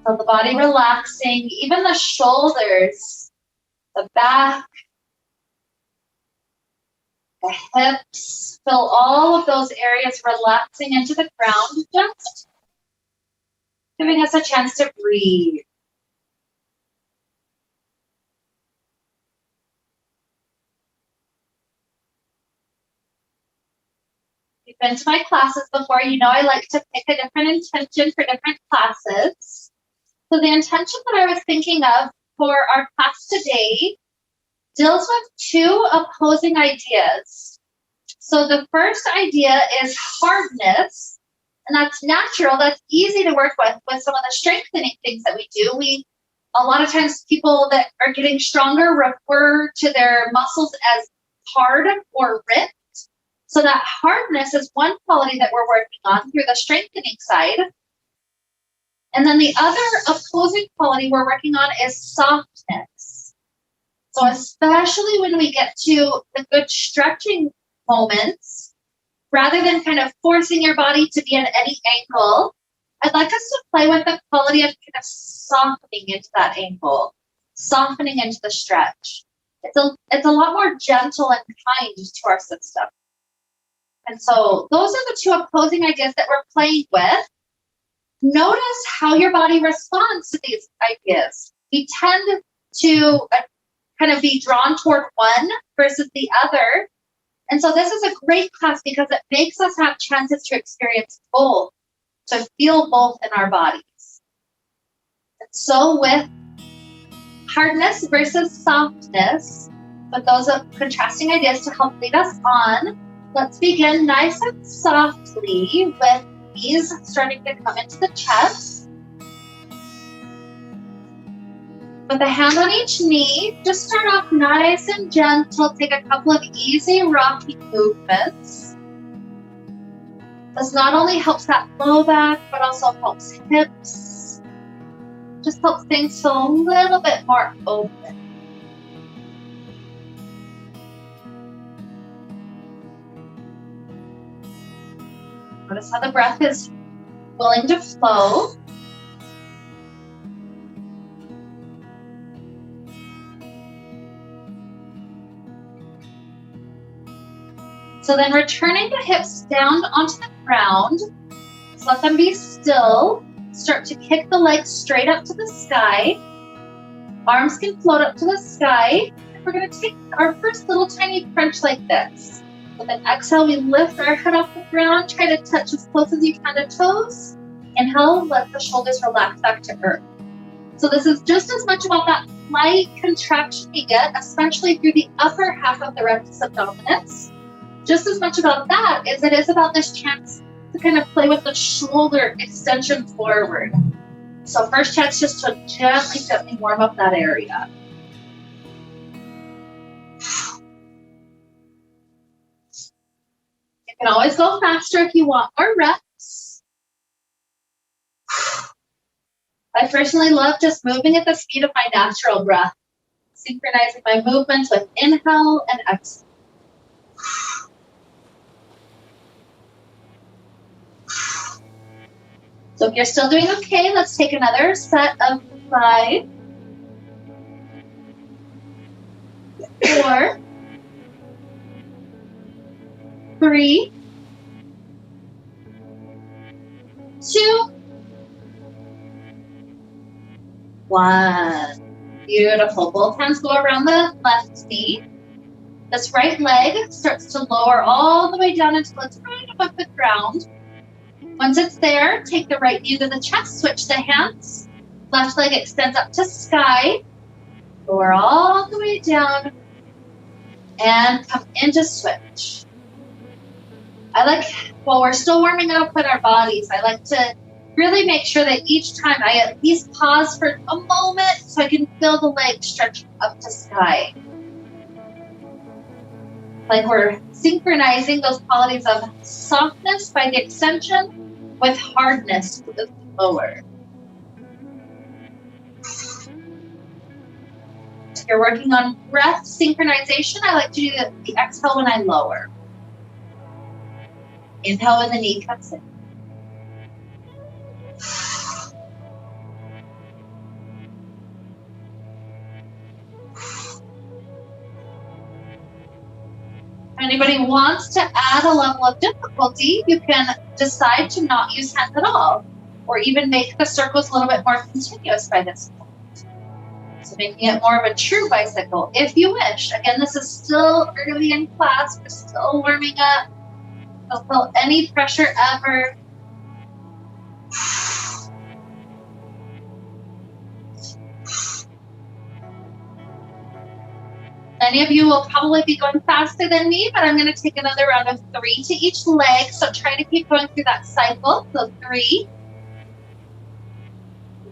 So the body relaxing, even the shoulders, the back, the hips, feel all of those areas relaxing into the ground, just giving us a chance to breathe. You've been to my classes before, you know I like to pick a different intention for different classes. So the intention that I was thinking of for our class today deals with two opposing ideas. So the first idea is hardness, and that's natural, that's easy to work with some of the strengthening things that we do. A lot of times people that are getting stronger refer to their muscles as hard or ripped. So that hardness is one quality that we're working on through the strengthening side. And then the other opposing quality we're working on is softness. So especially when we get to the good stretching moments, rather than kind of forcing your body to be at any angle, I'd like us to play with the quality of kind of softening into that angle, softening into the stretch. It's a lot more gentle and kind to our system. And so those are the two opposing ideas that we're playing with. Notice how your body responds to these ideas. We tend to kind of be drawn toward one versus the other. And so this is a great class because it makes us have chances to experience both, to feel both in our bodies. And so with hardness versus softness, with those contrasting ideas to help lead us on, let's begin nice and softly with knees starting to come into the chest. With a hand on each knee, just start off nice and gentle. Take a couple of easy rocking movements. This not only helps that low back, but also helps hips. Just helps things feel a little bit more open. Notice how the breath is willing to flow. So then returning the hips down onto the ground, just let them be still. Start to kick the legs straight up to the sky. Arms can float up to the sky. We're going to take our first little tiny crunch like this. With an exhale, we lift our head off the ground. Try to touch as close as you can to toes. Inhale, let the shoulders relax back to earth. So this is just as much about that light contraction we get, especially through the upper half of the rectus abdominis. Just as much about that as it is about this chance to kind of play with the shoulder extension forward. So first chance just to gently warm up that area. You can always go faster if you want more reps. I personally love just moving at the speed of my natural breath, synchronizing my movements with inhale and exhale. So if you're still doing okay, let's take another set of 5, 4, 3, 2, 1. Beautiful. Both hands go around the left knee. This right leg starts to lower all the way down until it's right above the ground. Once it's there, take the right knee to the chest, switch the hands. Left leg extends up to sky. Lower all the way down and come into switch. While we're still warming up in our bodies, I like to really make sure that each time I at least pause for a moment so I can feel the leg stretching up to sky. Like we're synchronizing those qualities of softness by the extension with hardness to the lower. If you're working on breath synchronization, I like to do the exhale when I lower. Inhale when the knee comes in. If anybody wants to add a level of difficulty, you can decide to not use hands at all, or even make the circles a little bit more continuous by this point. So making it more of a true bicycle, if you wish. Again, this is still early in class. We're still warming up. Don't feel any pressure ever. Many of you will probably be going faster than me, but I'm going to take another round of 3 to each leg. So try to keep going through that cycle. So 3,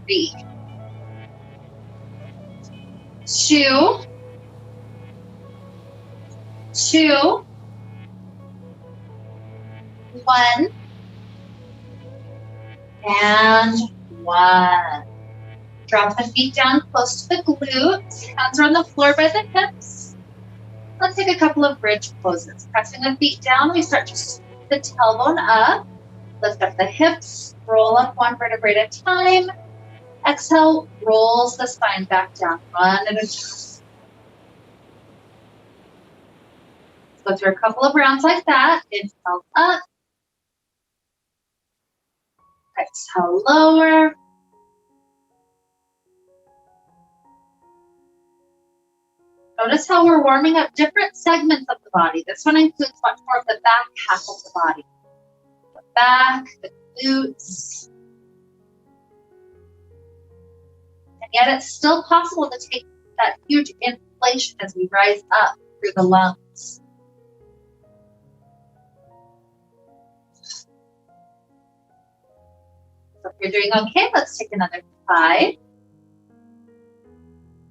3, 2, 2, 1, and 1. Drop the feet down close to the glutes. Hands are on the floor by the hips. Let's take a couple of bridge poses. Pressing the feet down, we start to scoop the tailbone up. Lift up the hips. Roll up 1 vertebrae at a time. Exhale, rolls the spine back down. 1 at a time. Let's go through a couple of rounds like that. Inhale up. Exhale, lower. Notice how we're warming up different segments of the body. This one includes much more of the back half of the body. The back, the glutes. And yet it's still possible to take that huge inflation as we rise up through the lungs. So if you're doing okay, let's take another 5.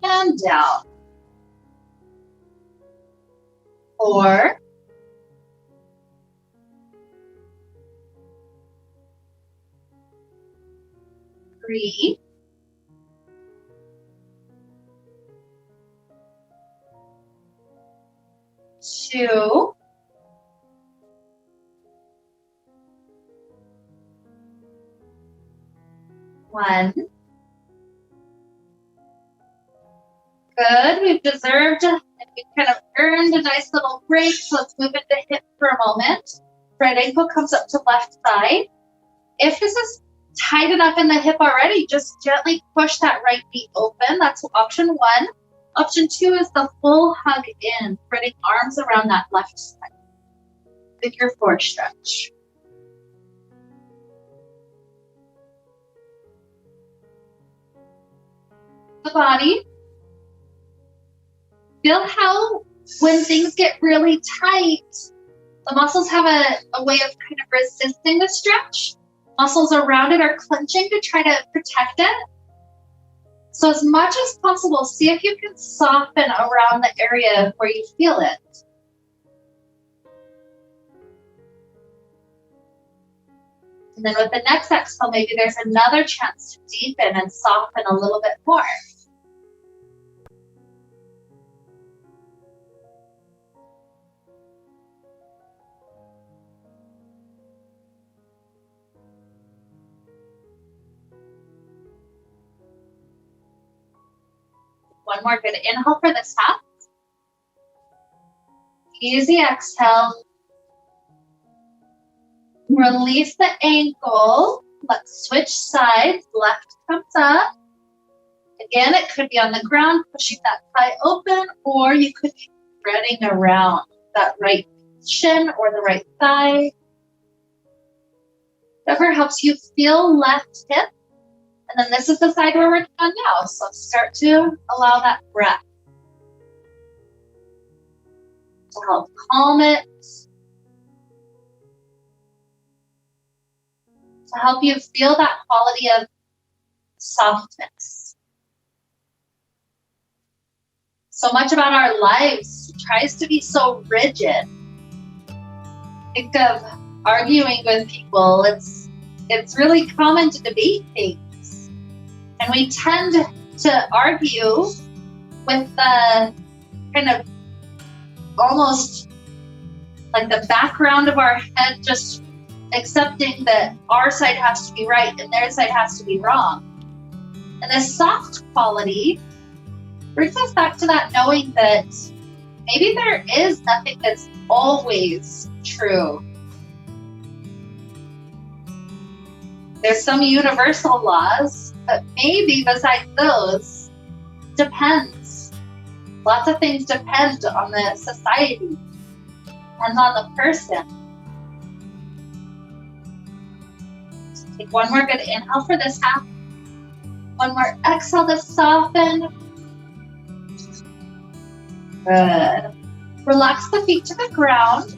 And down. 4. 3. 2. 1. Good. We've deserved and we've kind of earned a nice little break. So let's move into hip for a moment. Right ankle comes up to left side. If this is tight enough in the hip already, just gently push that right knee open. That's option 1. Option 2 is the full hug in, spreading arms around that left side. Figure 4 stretch. The body. Feel how when things get really tight, the muscles have a way of kind of resisting the stretch. Muscles around it are clenching to try to protect it. So as much as possible, see if you can soften around the area where you feel it. And then with the next exhale, maybe there's another chance to deepen and soften a little bit more. One more good inhale for this half. Easy exhale. Release the ankle. Let's switch sides. Left comes up. Again, it could be on the ground, pushing that thigh open, or you could be spreading around that right shin or the right thigh. Whatever helps you feel left hip. And then this is the side we're working on now. So start to allow that breath to help calm it, to help you feel that quality of softness. So much about our lives tries to be so rigid. Think of arguing with people. It's really common to debate things. And we tend to argue with the kind of almost like the background of our head, just accepting that our side has to be right and their side has to be wrong. And this soft quality brings us back to that knowing that Maybe there is nothing that's always true. There's some universal laws, but maybe besides those, depends. Lots of things depend on the society and on the person. So take one more good inhale for this half. One more exhale to soften. Good. Relax the feet to the ground.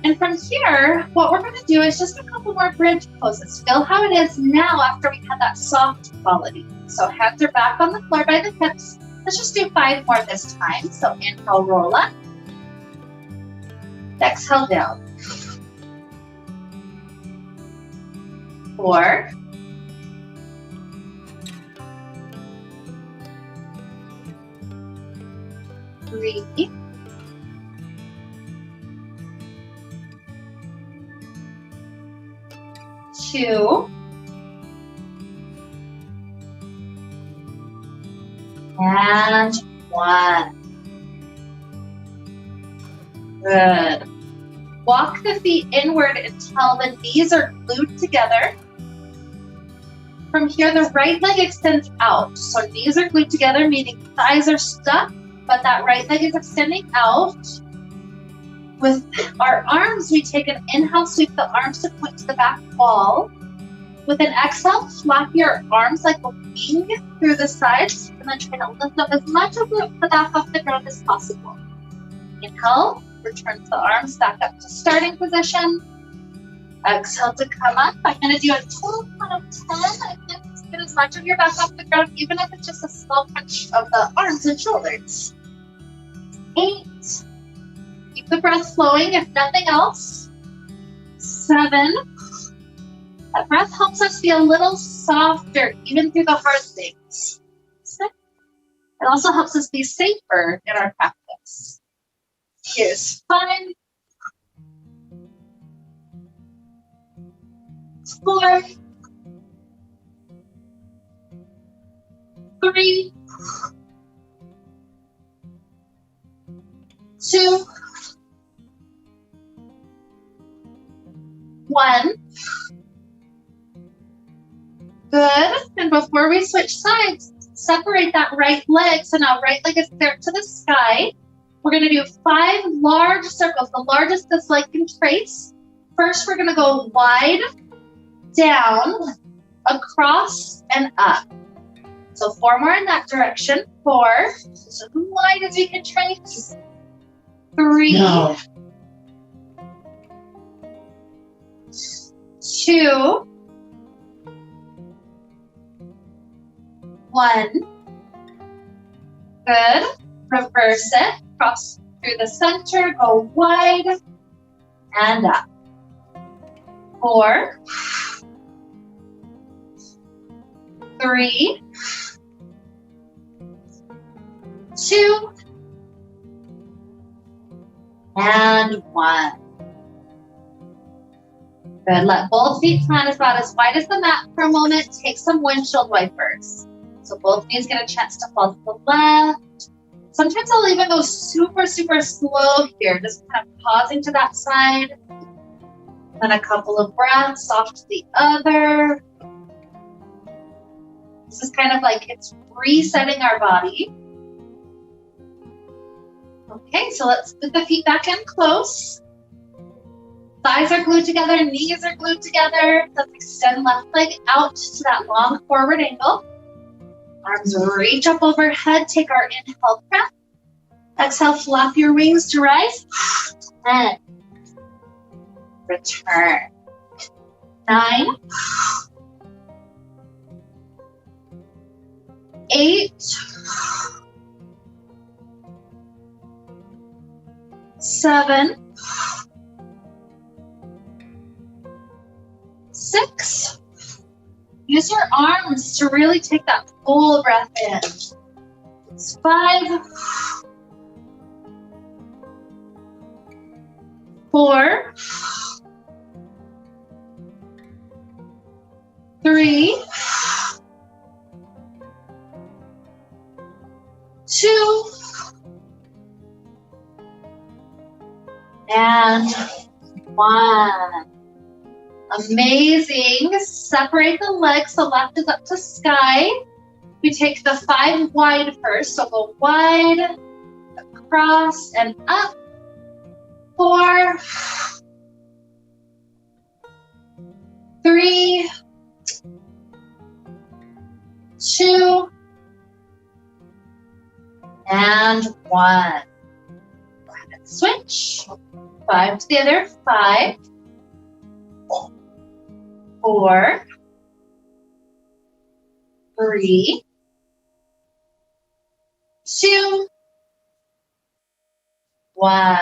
And from here, what we're going to do is just a couple more bridge poses. Feel how it is now after we had that soft quality. So hands are back on the floor by the hips. Let's just do 5 more this time. So inhale, roll up. Exhale, down. 4. 3. 2. And 1. Good. Walk the feet inward until the knees are glued together. From here, the right leg extends out. So knees are glued together, meaning thighs are stuck, but that right leg is extending out. With our arms, we take an inhale, sweep the arms to point to the back wall. With an exhale, flap your arms like a wing through the sides, and then try to lift up as much of the back off the ground as possible. Inhale, return the arms back up to starting position. Exhale to come up. I'm going to do a total count of 10. Again, get as much of your back off the ground, even if it's just a small punch of the arms and shoulders. 8. Keep the breath flowing, if nothing else. 7. That breath helps us be a little softer, even through the hard things. 6. It also helps us be safer in our practice. Here's 5. 4. 3. 2. 1. Good. And before we switch sides, separate that right leg. So now right leg is there to the sky. We're going to do 5 large circles, the largest this leg can trace. First, we're going to go wide, down, across, and up. So 4 more in that direction. 4. So as wide as we can trace. 3. No. 2. 1. Good. Reverse it. Cross through the center. Go wide and up. 4. 3. 2. And 1. Good. Let both feet plant about as wide as the mat for a moment. Take some windshield wipers. So both knees get a chance to fall to the left. Sometimes I'll even go super, super slow here, just kind of pausing to that side. Then a couple of breaths off to the other. This is kind of like it's resetting our body. Okay, so let's put the feet back in close. Thighs are glued together, knees are glued together. Let's extend left leg out to that long forward angle. Arms reach up overhead. Take our inhale breath. Exhale, flap your wings to rise. And return. 9. 8. 7. 6. Use your arms to really take that full breath in. It's 5. 4. 3. And 1. Amazing. Separate the legs. The left is up to sky. We take the 5 wide first. So go wide, across, and up. 4, 3, 2, and 1. Go ahead and switch. 5 to the other. 5, 4, 3, 2, 1.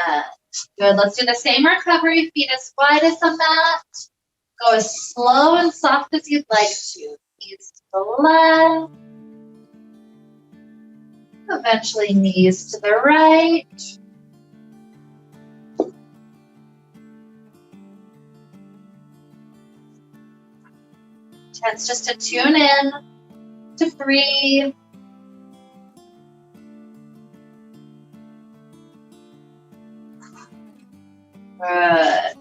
Good. Let's do the same recovery. Feet as wide as the mat. Go as slow and soft as you'd like to. Knees to the left. Eventually knees to the right. Chance just to tune in, to breathe. Good.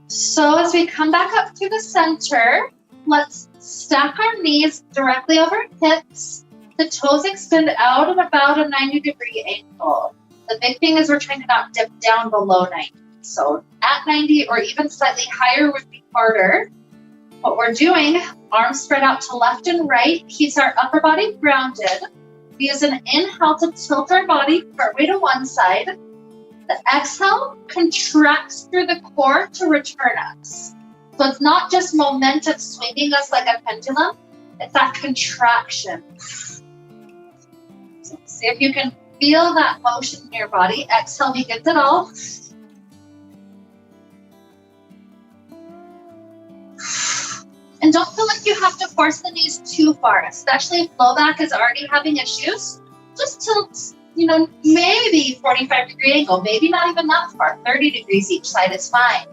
So as we come back up to the center, let's stack our knees directly over hips. The toes extend out at about a 90-degree angle. The big thing is we're trying to not dip down below 90. So at 90 or even slightly higher would be harder. What we're doing, arms spread out to left and right, keeps our upper body grounded. We use an inhale to tilt our body partway to one side. The exhale contracts through the core to return us. So it's not just momentum swinging us like a pendulum, it's that contraction. So see if you can feel that motion in your body. Exhale begins it all. And don't feel like you have to force the knees too far, especially if low back is already having issues. Just tilt, maybe 45-degree angle, maybe not even that far. 30 degrees each side is fine.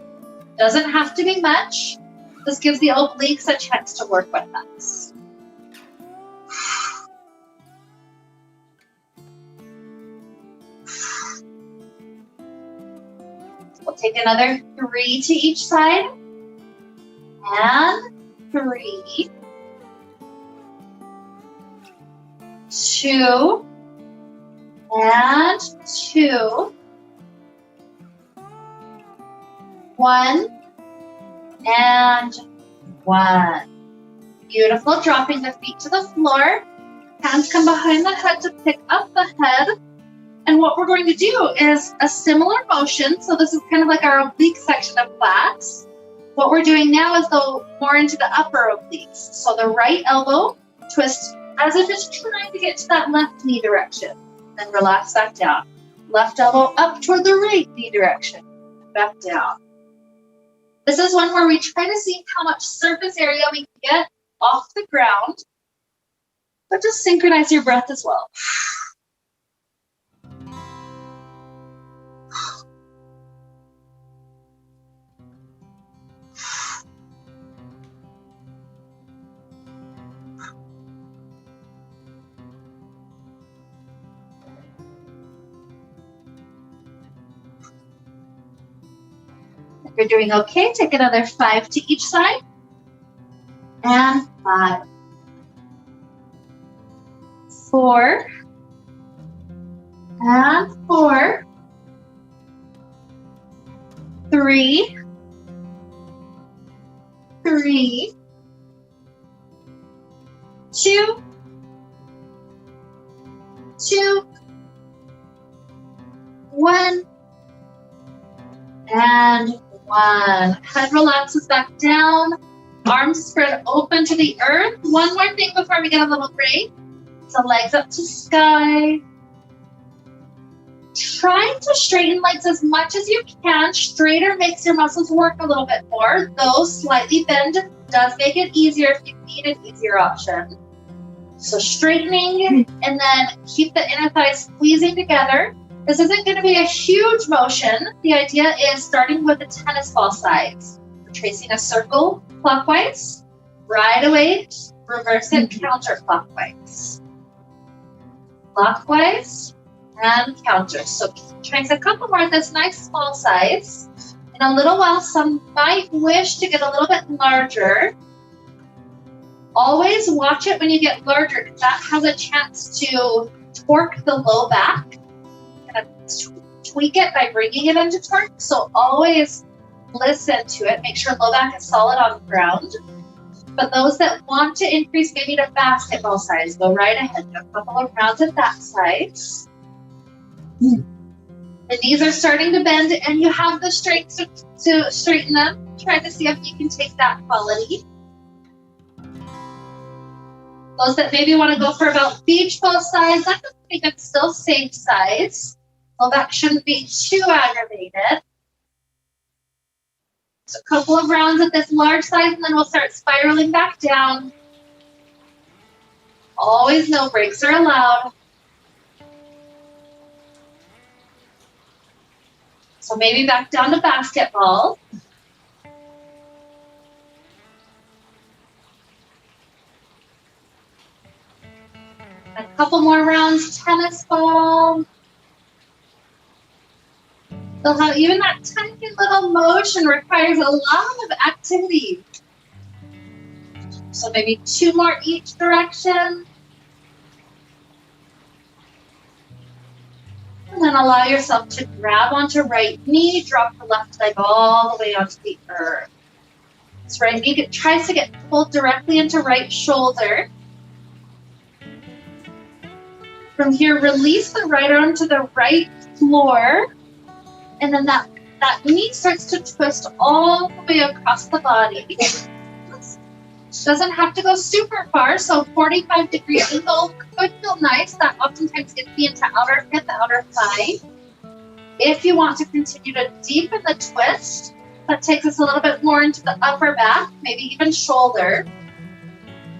Doesn't have to be much. This gives the obliques a chance to work with us. We'll take another 3 to each side. And 3, 2, and 2, 1, and 1. Beautiful. Dropping the feet to the floor. Hands come behind the head to pick up the head. And what we're going to do is a similar motion. So this is kind of like our oblique section of class. What we're doing now is go more into the upper obliques. So the right elbow twist as if it's trying to get to that left knee direction. Then relax back down. Left elbow up toward the right knee direction. Back down. This is one where we try to see how much surface area we can get off the ground. But just synchronize your breath as well. If you're doing okay, take another 5 to each side. And 5. 4. And 4. 3. 3. 2. 2. 1. And 1. Head relaxes back down. Arms spread open to the earth. One more thing before we get a little break. So legs up to sky. Trying to straighten legs as much as you can. Straighter makes your muscles work a little bit more. Though slightly bend does make it easier if you need an easier option. So straightening and then keep the inner thighs squeezing together. This isn't going to be a huge motion. The idea is starting with the tennis ball size. We're tracing a circle clockwise, right away, reverse it counterclockwise. Clockwise and counter. So trying a couple more of this nice small size. In a little while, some might wish to get a little bit larger. Always watch it when you get larger, because that has a chance to torque the low back. Kind of tweak it by bringing it into torque. So always listen to it. Make sure low back is solid on the ground. But those that want to increase maybe to basketball size, go right ahead. Do a couple of rounds at that size. The knees are starting to bend and you have the strength to straighten them. Try to see if you can take that quality. Those that maybe want to go for about beach ball size, that's a pretty good, still safe size. Low back shouldn't be too aggravated. So a couple of rounds at this large size, and then we'll start spiraling back down. Always no breaks are allowed. So maybe back down to basketball. A couple more rounds, tennis ball. So how even that tiny little motion requires a lot of activity. So maybe 2 more each direction. And then allow yourself to grab onto right knee, drop the left leg all the way onto the earth. This right knee tries to get pulled directly into right shoulder. From here, release the right arm to the right floor. And then that knee starts to twist all the way across the body. Doesn't have to go super far, so 45-degree angle could feel nice. That oftentimes gets me into outer hip, outer thigh. If you want to continue to deepen the twist, that takes us a little bit more into the upper back, maybe even shoulder.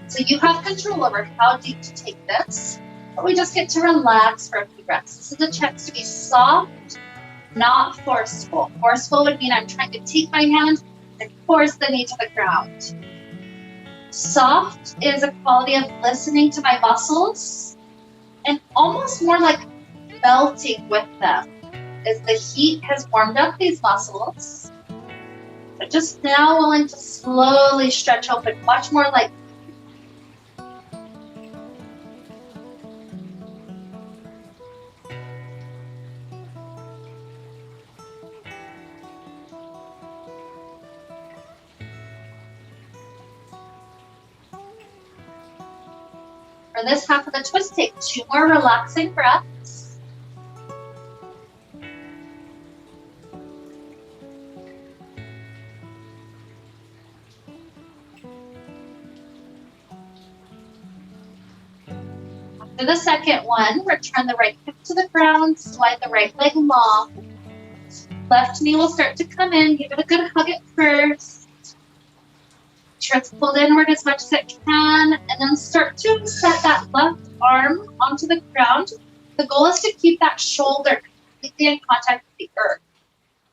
So you have control over how deep to take this, but we just get to relax for a few breaths. This is a chance to be soft, not forceful. Forceful would mean I'm trying to take my hand and force the knee to the ground. Soft is a quality of listening to my muscles and almost more like melting with them as the heat has warmed up these muscles. But just now willing to slowly stretch open, much more like for this half of the twist, take 2 more relaxing breaths. After the second one, return the right hip to the ground, slide the right leg long. Left knee will start to come in, give it a good hug at first. It's pulled inward as much as it can, and then start to set that left arm onto the ground. The goal is to keep that shoulder completely in contact with the earth.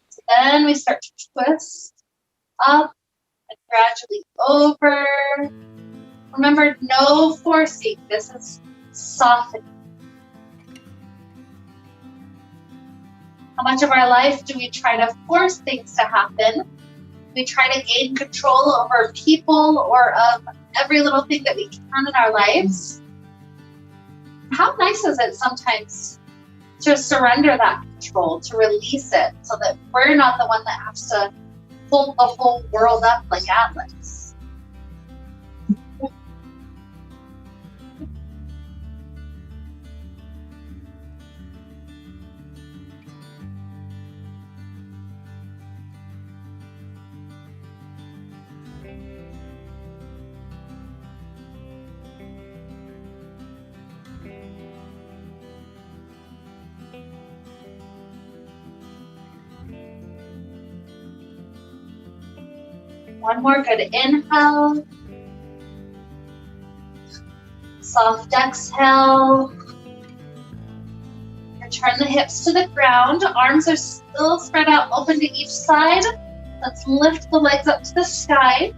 So then we start to twist up and gradually over. Remember, no forcing. This is softening. How much of our life do we try to force things to happen? We try to gain control over people or of every little thing that we can in our lives. How nice is it sometimes to surrender that control, to release it, so that we're not the one that has to pull the whole world up like Atlas. One more good inhale. Soft exhale. Return the hips to the ground. Arms are still spread out open to each side. Let's lift the legs up to the sky.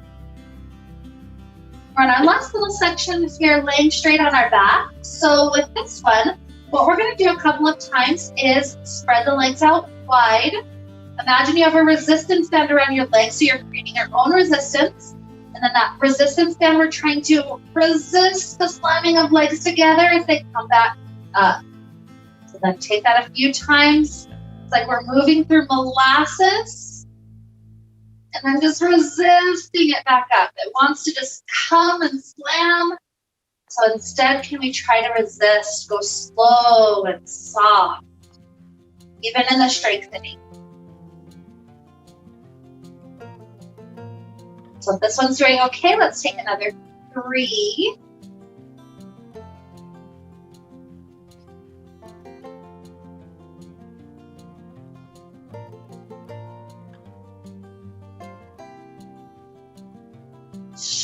We're on our last little section here, laying straight on our back. So with this one, What we're going to do a couple of times is spread the legs out wide. Imagine you have a resistance band around your legs, so you're creating your own resistance. And then that resistance band, we're trying to resist the slamming of legs together as they come back up. So then take that a few times. It's like we're moving through molasses. And then just resisting it back up. It wants to just come and slam. So instead, can we try to resist, go slow and soft, even in the strengthening. So if this one's doing okay, let's take another 3.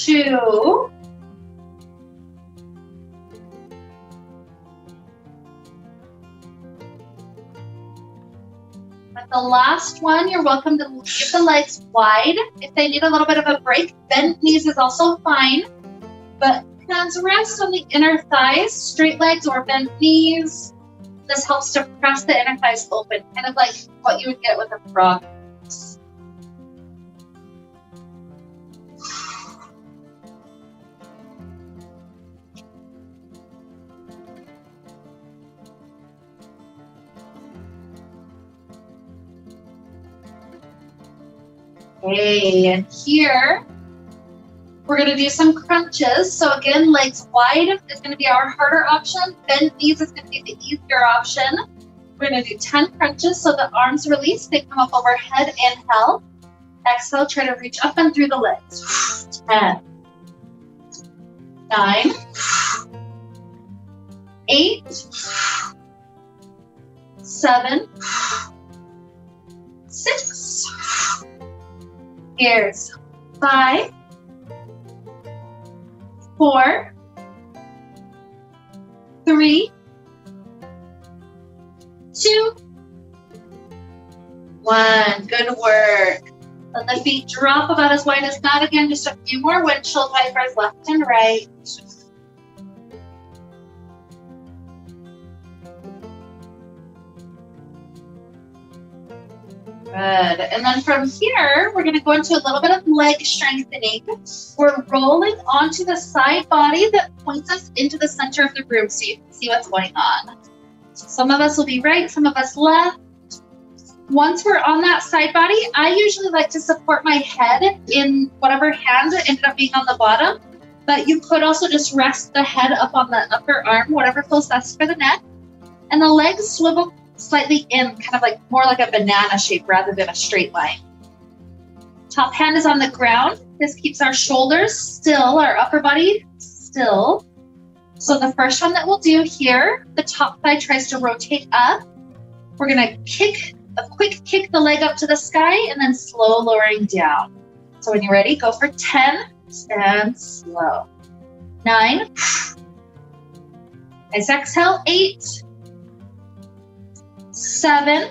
Two. With the last one, you're welcome to leave the legs wide. If they need a little bit of a break, bent knees is also fine. But hands rest on the inner thighs, straight legs or bent knees. This helps to press the inner thighs open, kind of like what you would get with a frog. Okay, and here we're going to do some crunches. So again, legs wide is going to be our harder option. Bent knees is going to be the easier option. We're going to do 10 crunches. So the arms release, they come up overhead. Inhale. Exhale, try to reach up and through the legs. 10, 9, 8, 7, 6. Here's 5, 4, 3, 2, 1. Good work. Let the feet drop about as wide as that. Again, just a few more windshield wipers left and right. Good. And then from here, we're going to go into a little bit of leg strengthening. We're rolling onto the side body that points us into the center of the room so you can see what's going on. Some of us will be right, some of us left. Once we're on that side body, I usually like to support my head in whatever hand ended up being on the bottom. But you could also just rest the head up on the upper arm, whatever feels best for the neck. And the legs swivel slightly in, kind of like more like a banana shape rather than a straight line. Top hand is on the ground. This keeps our shoulders still, our upper body still. So the first one that we'll do here, the top thigh tries to rotate up. We're going to quick kick the leg up to the sky and then slow lowering down. So when you're ready, go for 10, stand slow. 9, nice exhale, 8, 7,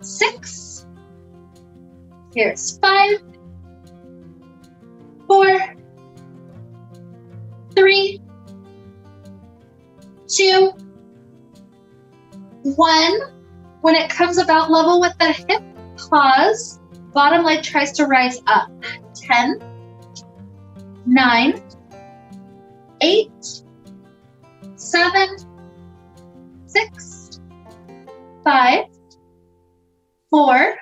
6, here's 5, 4, 3, 2, 1. When it comes about level with the hip, pause. Bottom leg tries to rise up. 10, 9, 8, 7, 6, 5, 4,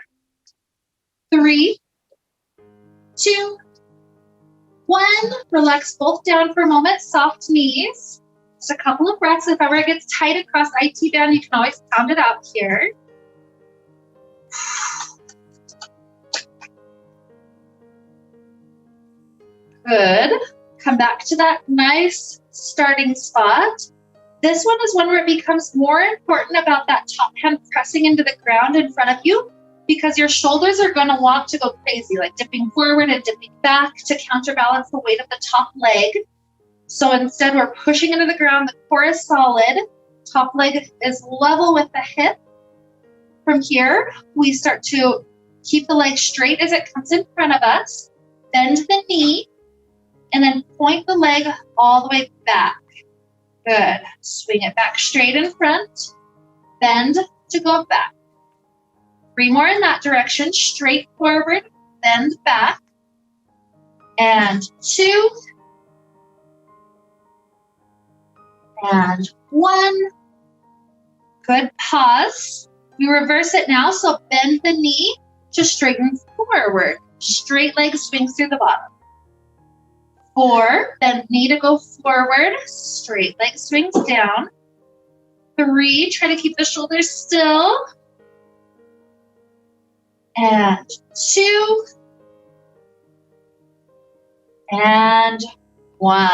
3, 2, 1. Relax both down for a moment. Soft knees. Just a couple of breaths. If ever it gets tight across IT band, you can always pound it out here. Good. Come back to that nice starting spot. This one is one where it becomes more important about that top hand pressing into the ground in front of you, because your shoulders are going to want to go crazy, like dipping forward and dipping back to counterbalance the weight of the top leg. So instead, we're pushing into the ground. The core is solid. Top leg is level with the hip. From here, we start to keep the leg straight as it comes in front of us. Bend the knee, and then point the leg all the way back. Good. Swing it back straight in front. Bend to go back. 3 more in that direction. Straight forward. Bend back. And 2. And 1. Good. Pause. We reverse it now. So bend the knee to straighten forward. Straight leg swings through the bottom. 4. Bend knee to go forward. Straight leg swings down. 3. Try to keep the shoulders still. And 2. And 1.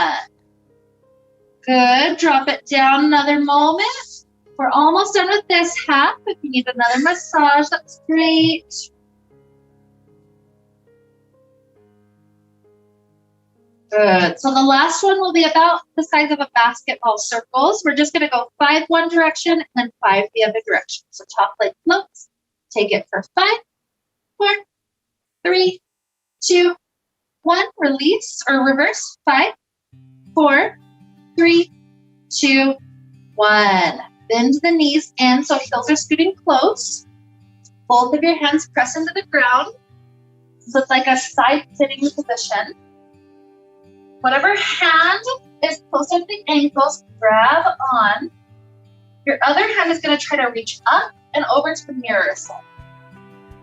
Good. Drop it down another moment. We're almost done with this half. If you need another massage, that's great. Good. So the last one will be about the size of a basketball circles. We're just going to go 5 one direction and then 5 the other direction. So top leg floats. Take it for 5, 4, 3, 2, 1. Release or reverse. 5, 4, 3, 2, 1. Bend the knees in so heels are scooting close. Both of your hands press into the ground. So it's like a side sitting position. Whatever hand is closer to the ankles, grab on. Your other hand is going to try to reach up and over to the mirror side.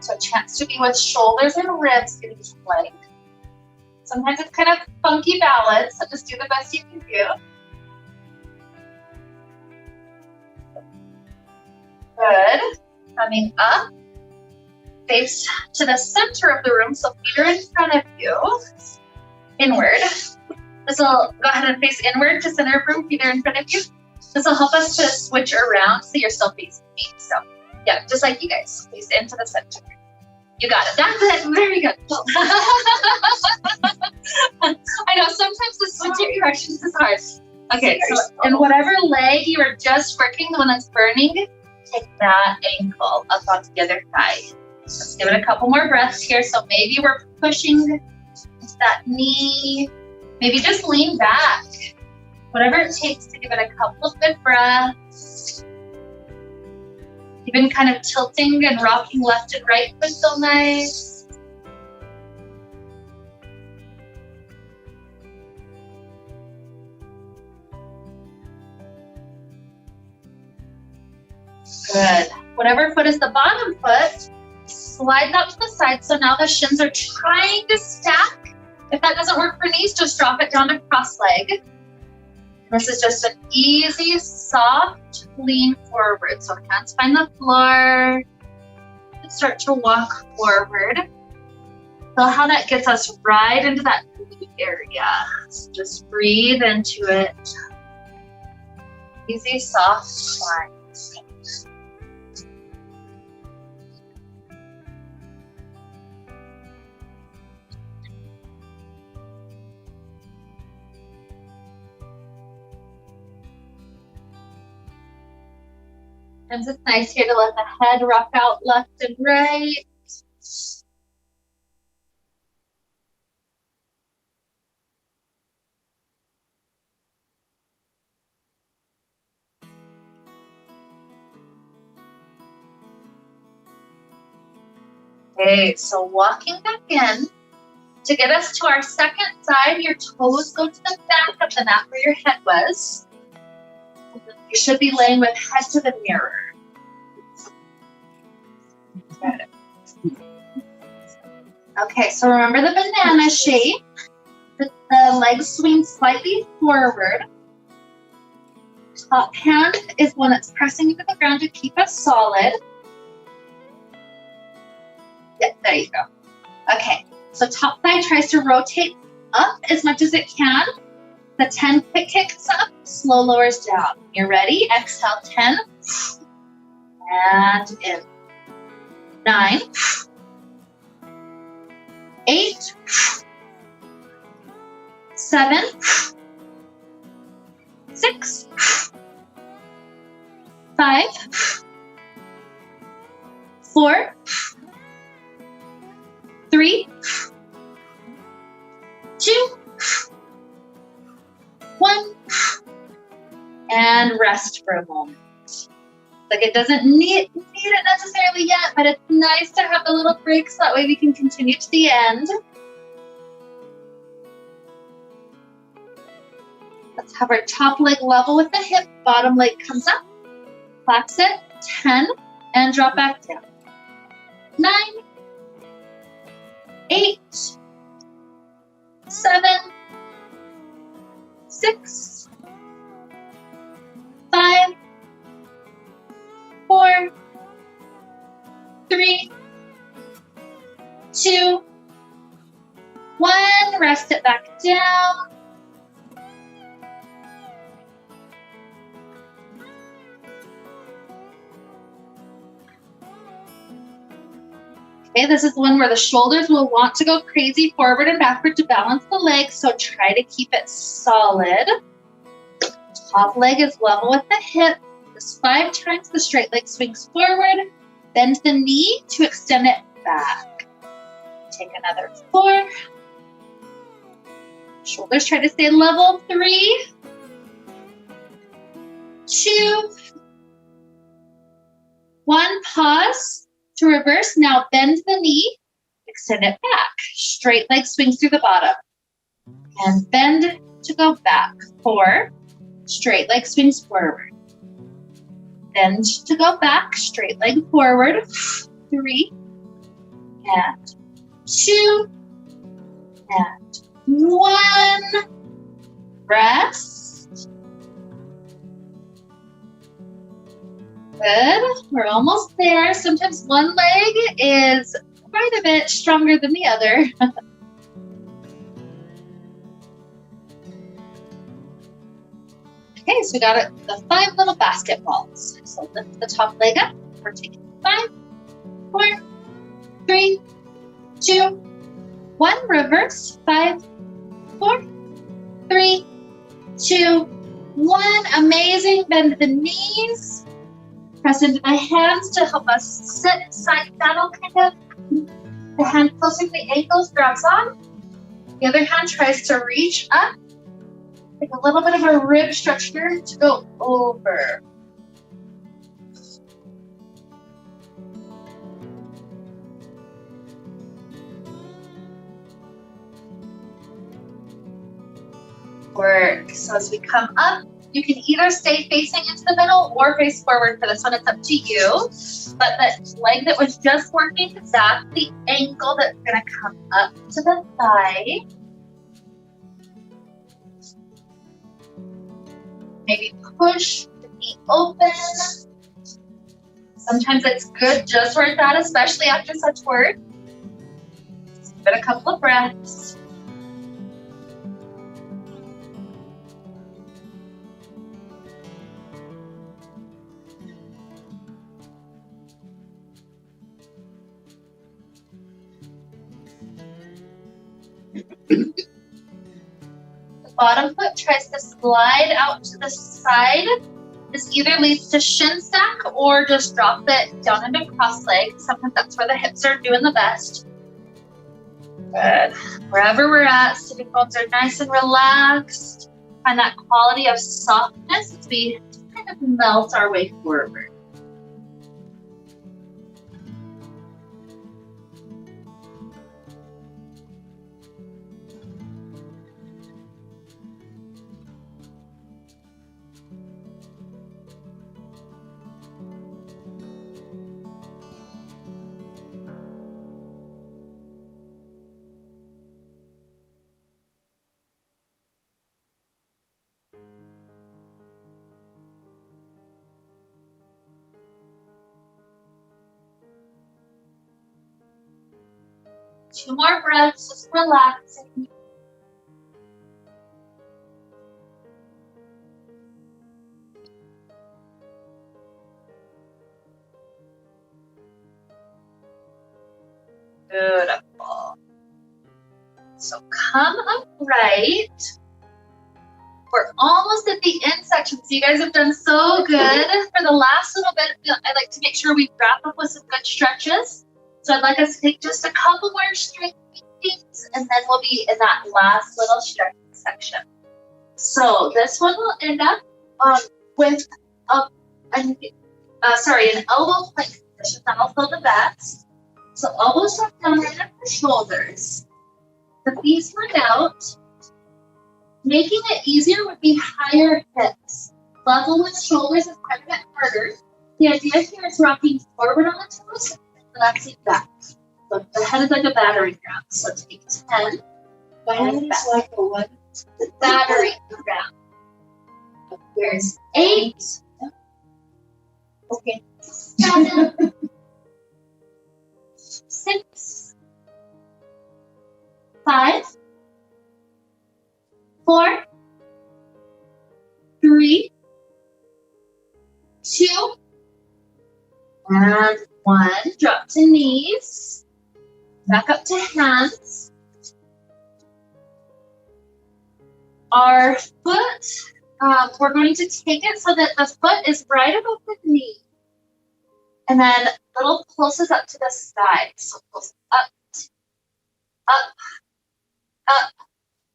So a chance to be with shoulders and ribs in each leg. Sometimes it's kind of funky balance, so just do the best you can do. Good. Coming up, face to the center of the room, so feet are in front of you. Inward. This will go ahead and face inward to center of room, feet are in front of you. This will help us to switch around so you're still facing me. So yeah, just like you guys, face into the center. You got it. That's it. Very good. I know sometimes the switching directions is hard. Okay, so in whatever leg you are just working, the one that's burning, take that ankle up onto the other thigh. Let's give it a couple more breaths here. So maybe we're pushing into that knee. Maybe just lean back. Whatever it takes to give it a couple of good breaths. Even kind of tilting and rocking left and right feels so nice. Good. Whatever foot is the bottom foot, slide that to the side. So now the shins are trying to stack. If that doesn't work for knees, just drop it down to cross leg. This is just an easy, soft lean forward. So hands find the floor and start to walk forward. Feel how that gets us right into that knee area. So just breathe into it. Easy, soft lines. And it's nice here to let the head rock out left and right. Okay, so walking back in. To get us to our second side, your toes go to the back of the mat where your head was. You should be laying with head to the mirror. Okay, so remember the banana shape. The legs swing slightly forward. Top hand is one that's pressing into the ground to keep us solid. Yeah, there you go. Okay, so top thigh tries to rotate up as much as it can. The 10 quick kicks up, slow lowers down. You're ready? Exhale, 10. And in. 9. 8. 7. 6. 5. 4. 3. 2. 1. and rest for a moment. Like it doesn't need it necessarily yet, but it's nice to have the little breaks. That way we can continue to the end. Let's have our top leg level with the hip, bottom leg comes up, flex it, 10, and drop back down. 9, 8, 7, 6, 5, 4, 3, 2, 1. Rest it back down. Okay, this is one where the shoulders will want to go crazy forward and backward to balance the legs, so try to keep it solid. Top leg is level with the hip. Just 5 times the straight leg swings forward. Bend the knee to extend it back. Take another 4. Shoulders try to stay level. 3, 2, 1. Pause. To reverse, now bend the knee, extend it back. Straight leg swings through the bottom. And bend to go back. 4, straight leg swings forward. Bend to go back, straight leg forward. 3, and 2, and 1. Rest. Good. We're almost there. Sometimes one leg is quite a bit stronger than the other. Okay, so we got the 5 little basketballs. So lift the top leg up. We're taking 5, 4, 3, 2, 1. Reverse. 5, 4, 3, 2, 1. Amazing. Bend the knees. Press into the hands to help us sit side saddle kind of. The hand closer to the ankles grabs on. The other hand tries to reach up. Take a little bit of a rib stretch here to go over. Work. So as we come up, you can either stay facing into the middle or face forward for this one. It's up to you. But the leg that was just working, that's the ankle that's going to come up to the thigh. Maybe push the knee open. Sometimes it's good just where it's at, especially after such work. Just give it a couple of breaths. The bottom foot tries to slide out to the side. This either leads to shin stack or just drop it down into cross leg. Sometimes that's where the hips are doing the best. Good. Wherever we're at, sitting bones are nice and relaxed. Find that quality of softness as we kind of melt our way forward. Two more breaths, just relaxing. Beautiful. So come upright. We're almost at the end section, so you guys have done so good. For the last little bit, I'd like to make sure we wrap up with some good stretches. So I'd like us to take just a couple more strength things, and then we'll be in that last little stretching section. So this one will end up with an elbow plank position. That'll feel the best. So elbows drop down right at the shoulders. The feet spread out. Making it easier would be higher hips. Level with shoulders is quite a bit harder. The idea here is rocking forward on the toes and relaxing back. So the head is like a battering ram. So take 10. My head is like a what? The battering ram. There's 8. Okay. 7. 6. 5. 4. 3. 2. And 1. Drop to knees. Back up to hands. Our foot, we're going to take it so that the foot is right above the knee. And then little pulses up to the side. So pulse up, up, up.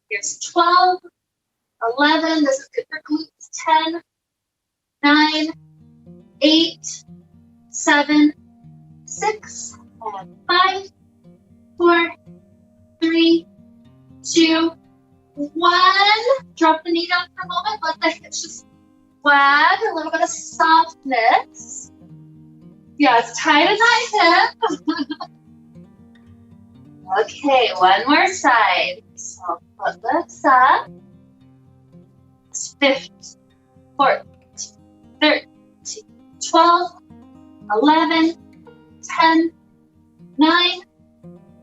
Here's 12, 11. This is good for glutes. 10, 9, 8, 7, 6, and 5, 4, 3, 2, 1. Drop the knee down for a moment. Let the hips just wag. A little bit of softness. Yeah, it's tight in that hip. Okay, one more side. So foot lifts up. It's 15, 14, 13, 12, 11, 10, 9,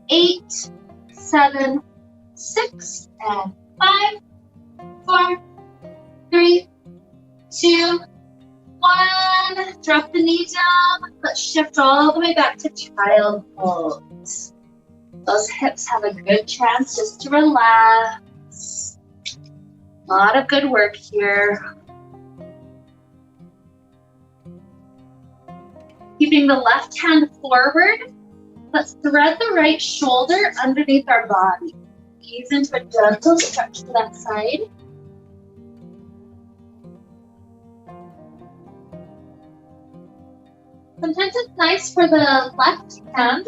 8, 7, 6, and 5, 4, 3, 2, 1. Drop the knee down. Let's shift all the way back to child pose. Those hips have a good chance just to relax. A lot of good work here. Keeping the left hand forward, let's thread the right shoulder underneath our body. Ease into a gentle stretch to that side. Sometimes it's nice for the left hand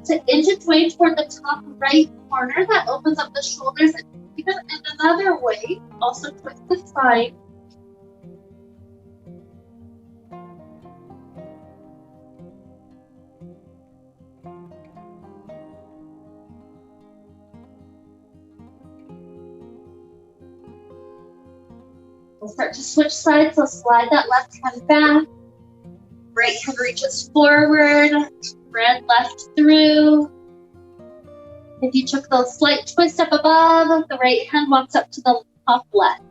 to inch its way toward the top right corner. That opens up the shoulders. And even in another way, also twist the spine. We'll start to switch sides, so slide that left hand back. Right hand reaches forward, thread left through. If you took the slight twist up above, the right hand walks up to the top left.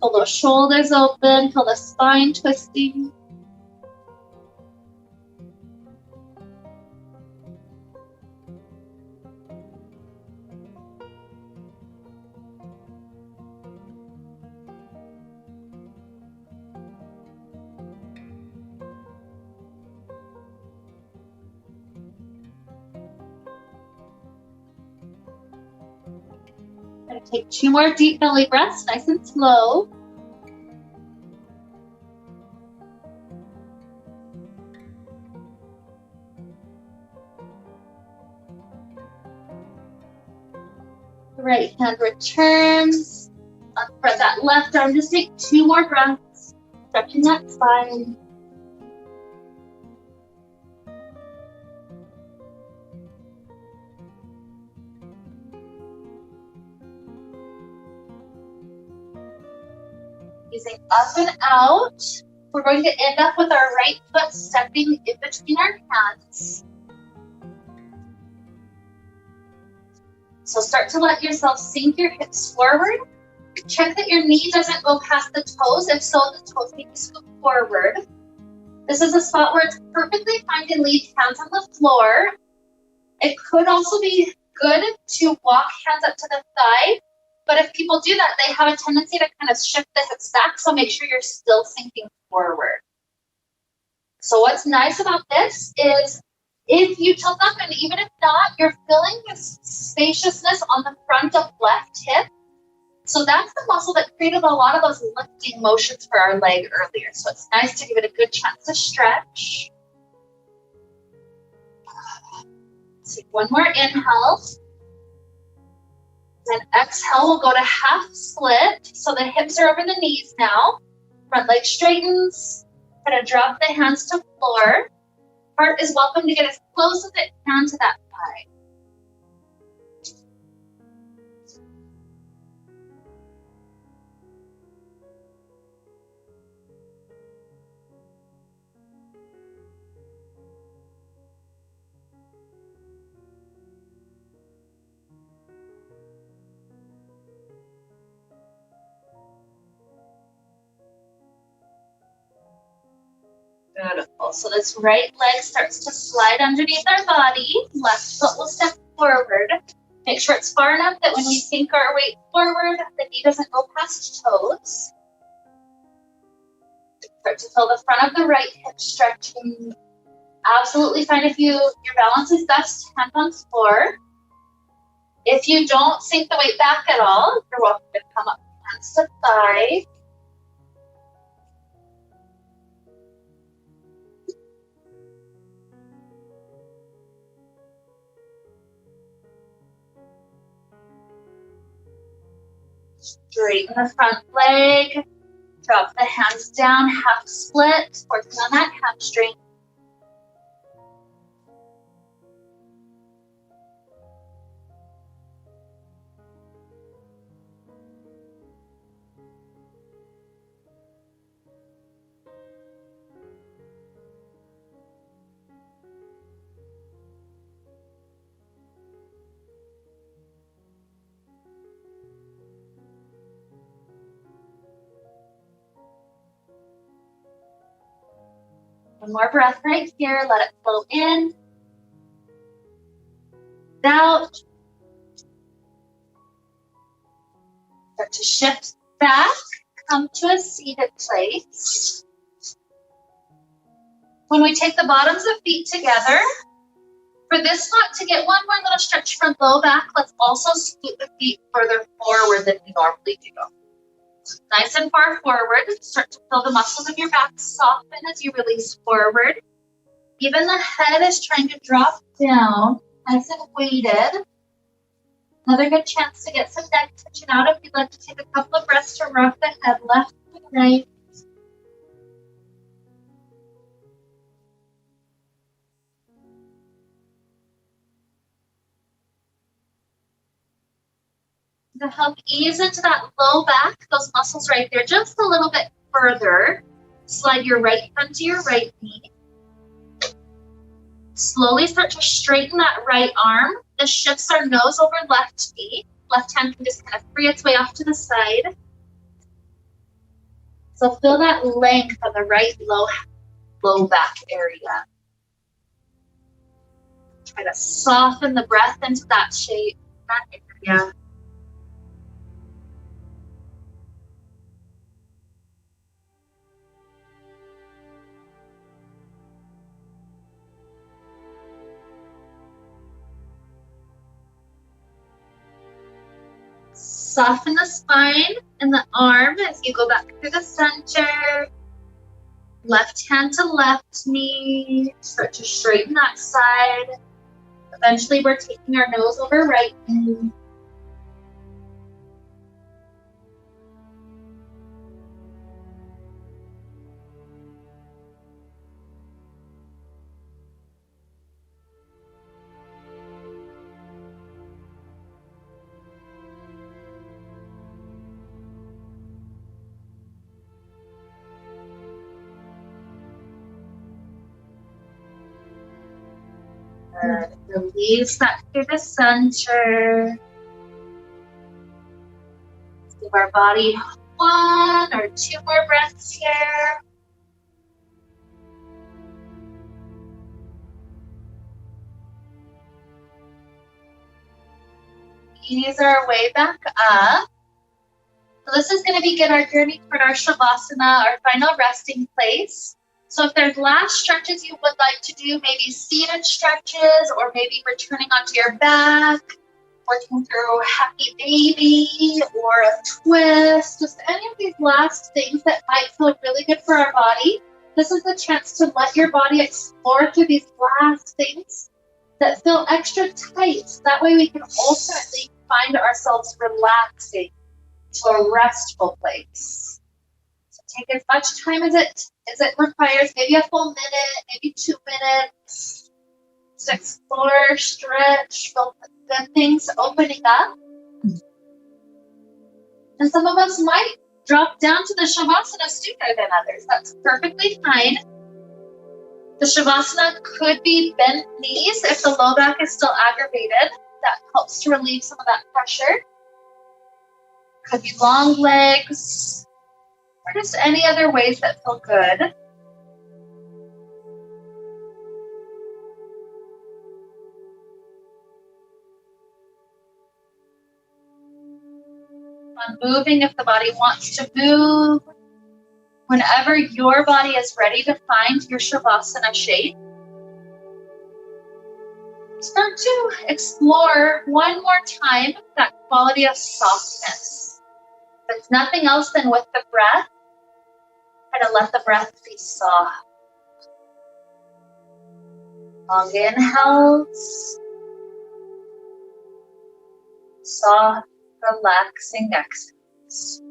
Feel those shoulders open, feel the spine twisting. Gonna take 2 more deep belly breaths, nice and slow. The right hand returns. Unspread that left arm. Just take 2 more breaths, stretching that spine. Using up and out. We're going to end up with our right foot stepping in between our hands. So start to let yourself sink your hips forward. Check that your knee doesn't go past the toes. If so, the toes need to scoop forward. This is a spot where it's perfectly fine to leave hands on the floor. It could also be good to walk hands up to the thigh. But if people do that, they have a tendency to kind of shift the hips back, so make sure you're still sinking forward. So what's nice about this is if you tilt up, and even if not, you're feeling this spaciousness on the front of left hip. So that's the muscle that created a lot of those lifting motions for our leg earlier. So it's nice to give it a good chance to stretch. Take one more inhale. Then exhale, we'll go to half split. So the hips are over the knees now. Front leg straightens. Kind of drop the hands to floor. Heart is welcome to get as close as it can to that thigh. Beautiful. So this right leg starts to slide underneath our body. Left foot will step forward. Make sure it's far enough that when we sink our weight forward, the knee doesn't go past toes. Start to feel the front of the right hip stretching. Absolutely fine if your balance is best, hand on floor. If you don't sink the weight back at all, you're welcome to come up hands to thigh. Straighten the front leg. Drop the hands down, half split, working on that hamstring. One more breath right here. Let it flow in. Out. Start to shift back. Come to a seated place. When we take the bottoms of feet together, for this spot to get one more little stretch from low back, let's also scoot the feet further forward than we normally do. Nice and far forward. Start to feel the muscles of your back soften as you release forward. Even the head is trying to drop down, nice and weighted. Another good chance to get some neck tension out if you'd like to take a couple of breaths to rock the head left and right. To help ease into that low back, those muscles right there, just a little bit further. Slide your right thumb to your right knee. Slowly start to straighten that right arm. This shifts our nose over left knee. Left hand can just kind of free its way off to the side. So feel that length on the right low back area. Try to soften the breath into that shape, that area. Soften the spine and the arm as you go back to the center. Left hand to left knee. Start to straighten that side. Eventually, we're taking our nose over right knee. Release back to the center. Give our body 1 or 2 more breaths here. Ease our way back up. So this is going to begin our journey toward our Shavasana, our final resting place. So if there's last stretches you would like to do, maybe seated stretches, or maybe returning onto your back, working through happy baby or a twist, just any of these last things that might feel really good for our body. This is a chance to let your body explore through these last things that feel extra tight. That way we can ultimately find ourselves relaxing to a restful place. So take as much time as it requires, maybe a full minute, maybe 2 minutes, to explore, stretch, feel the things opening up. And some of us might drop down to the Shavasana sooner than others. That's perfectly fine. The Shavasana could be bent knees if the low back is still aggravated. That helps to relieve some of that pressure. Could be long legs, or just any other ways that feel good. On moving if the body wants to move. Whenever your body is ready to find your Shavasana shape, start to explore one more time that quality of softness. If it's nothing else than with the breath, try to let the breath be soft. Long inhales, soft, relaxing exhales.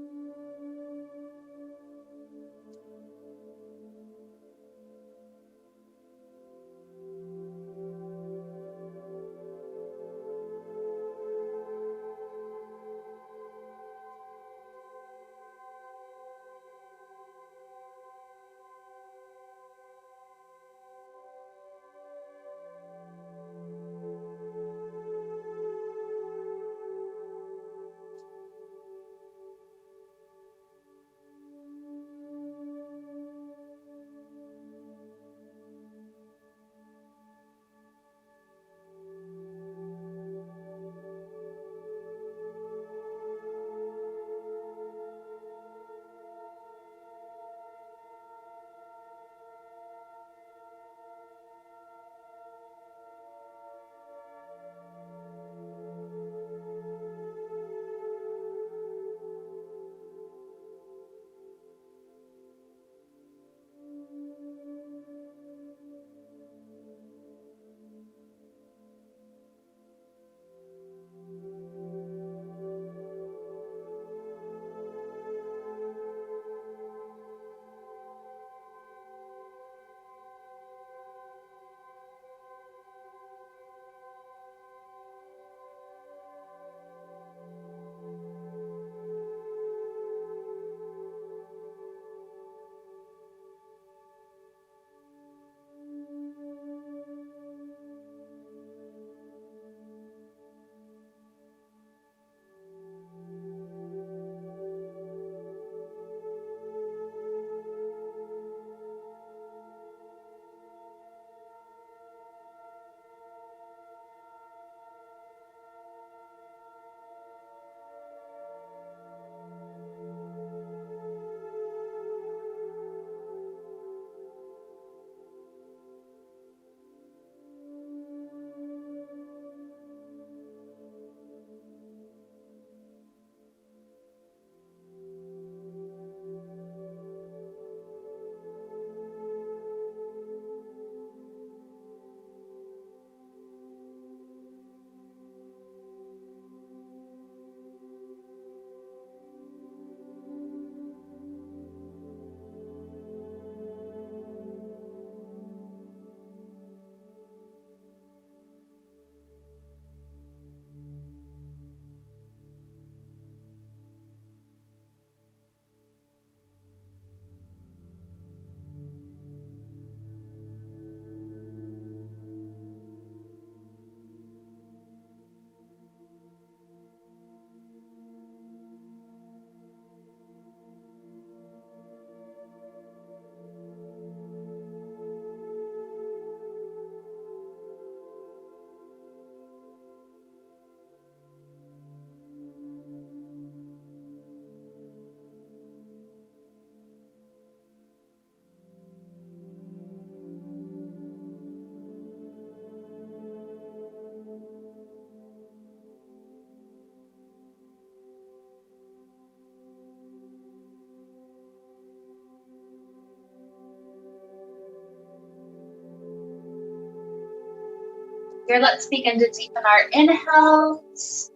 Here, let's begin to deepen our inhales,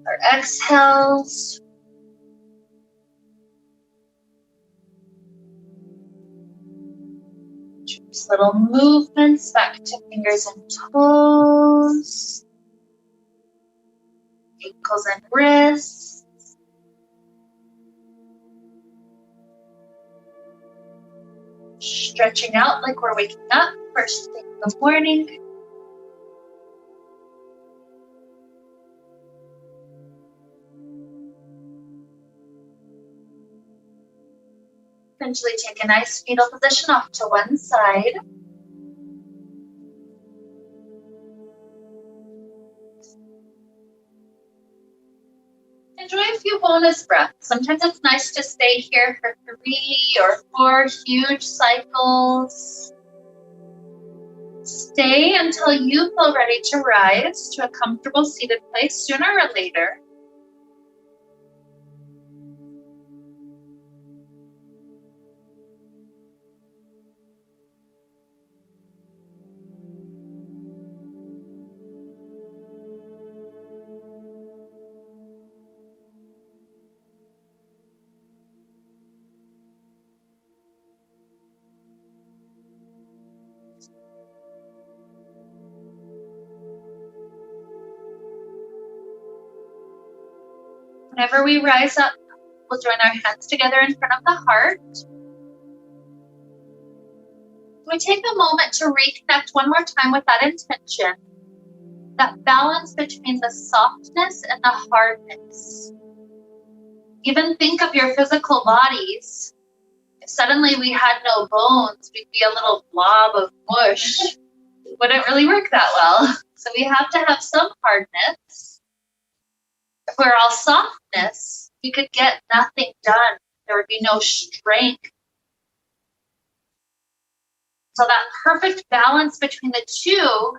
our exhales. Just little movements back to fingers and toes, ankles and wrists. Stretching out like we're waking up first thing in the morning. Eventually take a nice fetal position off to one side. Enjoy a few bonus breaths. Sometimes it's nice to stay here for 3 or 4 huge cycles. Stay until you feel ready to rise to a comfortable seated place sooner or later. Whenever we rise up, we'll join our hands together in front of the heart. We take a moment to reconnect one more time with that intention, that balance between the softness and the hardness. Even think of your physical bodies. If suddenly we had no bones, we'd be a little blob of mush. It wouldn't really work that well. So we have to have some hardness. If we're all softness, we could get nothing done. There would be no strength. So that perfect balance between the two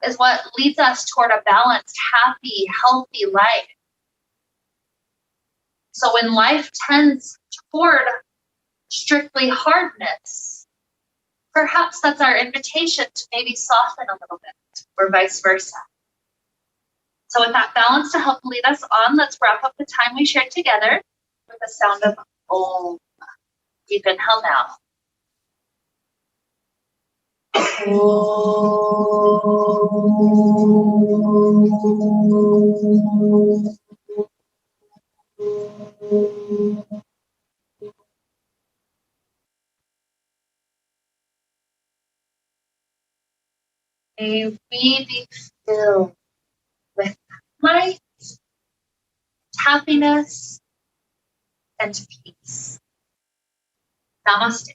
is what leads us toward a balanced, happy, healthy life. So when life tends toward strictly hardness, perhaps that's our invitation to maybe soften a little bit, or vice versa. So with that balance to help lead us on, let's wrap up the time we shared together with the sound of Om. Deep inhale now. May we be filled with light, happiness, and peace. Namaste.